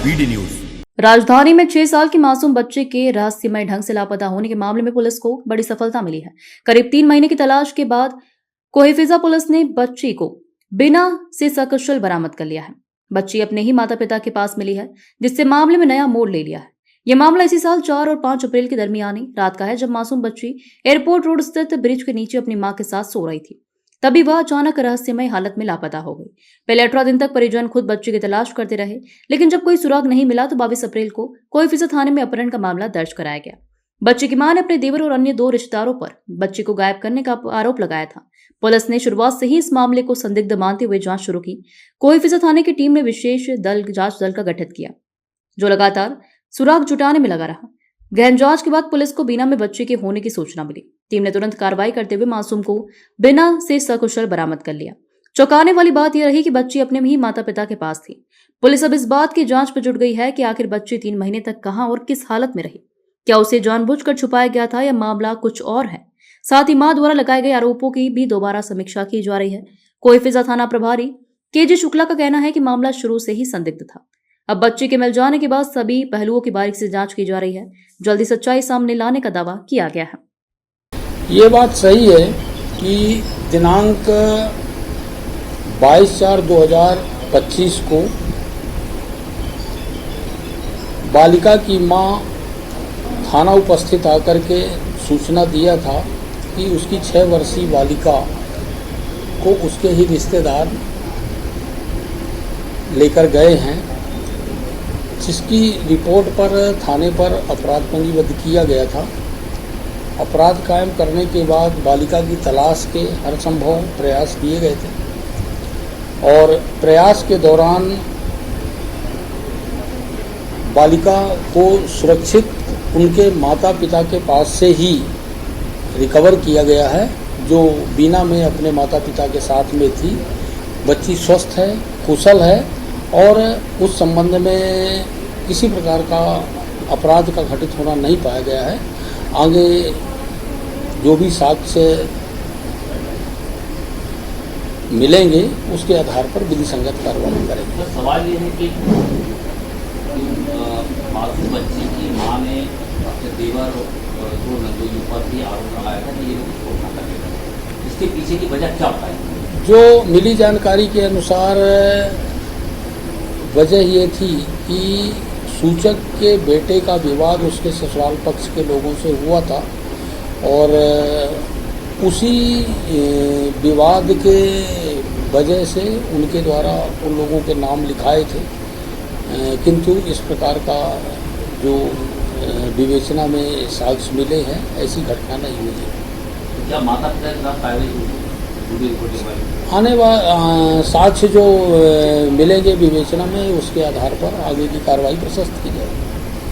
BD news. राजधानी में 6 साल की मासूम बच्चे के रहस्यमय ढंग से लापता होने के मामले में पुलिस को बड़ी सफलता मिली है। करीब 3 महीने की तलाश के बाद कोहिफिजा पुलिस ने बच्ची को बिना से सकुशल बरामद कर लिया है। बच्ची अपने ही माता पिता के पास मिली है, जिससे मामले में नया मोड़ ले लिया है। यह मामला इसी साल 4 और 5 अप्रैल के दरमियानी रात का है, जब मासूम बच्ची एयरपोर्ट रोड स्थित ब्रिज के नीचे अपनी मां के साथ सो रही थी। तभी वह अचानक रहस्यमय हालत में लापता हो गई। पहले 18 दिन तक परिजन खुद बच्ची की तलाश करते रहे, लेकिन जब कोई सुराग नहीं मिला तो 22 अप्रैल को कोइफिजा थाने में अपहरण का मामला दर्ज कराया गया। बच्ची की मां ने अपने देवर और अन्य 2 रिश्तेदारों पर बच्ची को गायब करने का आरोप लगाया था। पुलिस ने शुरुआत से ही इस मामले को संदिग्ध मानते हुए जांच शुरू की। कोइफिजा थाने की टीम ने विशेष जांच दल का गठन किया, जो लगातार सुराग जुटाने में लगा रहा। गहन जांच के बाद पुलिस को बीना में बच्चे के होने की सूचना मिली। टीम ने तुरंत कार्रवाई करते हुए मासूम को बिना से सकुशल बरामद कर लिया। चौंकाने वाली बात यह रही कि बच्ची अपने ही माता पिता के पास थी। पुलिस अब इस बात की जांच पर जुट गई है कि आखिर बच्ची 3 महीने तक कहां और किस हालत में रही। क्या उसे जानबूझकर छुपाया गया था या मामला कुछ और है? साथ ही मां द्वारा लगाए गए आरोपों की भी दोबारा समीक्षा की जा रही है। कोइफिजा थाना प्रभारी केजी शुक्ला का कहना है कि मामला शुरू से ही संदिग्ध था। अब बच्चे के मिल जाने के बाद सभी पहलुओं की बारीकी से जांच की जा रही है। जल्दी सच्चाई सामने लाने का दावा किया गया है। ये बात सही है कि दिनांक 22/4/2025 को बालिका की मां थाना उपस्थित आकर के सूचना दिया था कि उसकी 6 वर्षीय बालिका को उसके ही रिश्तेदार लेकर गए हैं, जिसकी रिपोर्ट पर थाने पर अपराध पंजीबद्ध किया गया था। अपराध कायम करने के बाद बालिका की तलाश के हर संभव प्रयास किए गए थे और प्रयास के दौरान बालिका को सुरक्षित उनके माता पिता के पास से ही रिकवर किया गया है, जो बीना में अपने माता पिता के साथ में थी। बच्ची स्वस्थ है, कुशल है और उस संबंध में किसी प्रकार का अपराध का घटित होना नहीं पाया गया है। आगे जो भी साक्ष्य मिलेंगे उसके आधार पर विधि संगत कार्रवाई करेंगे। तो सवाल ये है कि मासूम बच्ची की मां ने अपने देवर जो नंदोई पर भी आरोप लगाया था कि ये लोग घोषणा करेगा, इसके पीछे की वजह क्या बताई? जो मिली जानकारी के अनुसार वजह ये थी कि सूचक के बेटे का विवाद उसके ससुराल पक्ष के लोगों से हुआ था और उसी विवाद के वजह से उनके द्वारा उन लोगों के नाम लिखाए थे, किंतु इस प्रकार का जो विवेचना में साक्ष्य मिले हैं, ऐसी घटना नहीं हुई है। क्या माता पिता के साथ आने वाले साक्ष्य जो मिलेंगे विवेचना में, उसके आधार पर आगे की कार्रवाई प्रशस्त की जाएगी।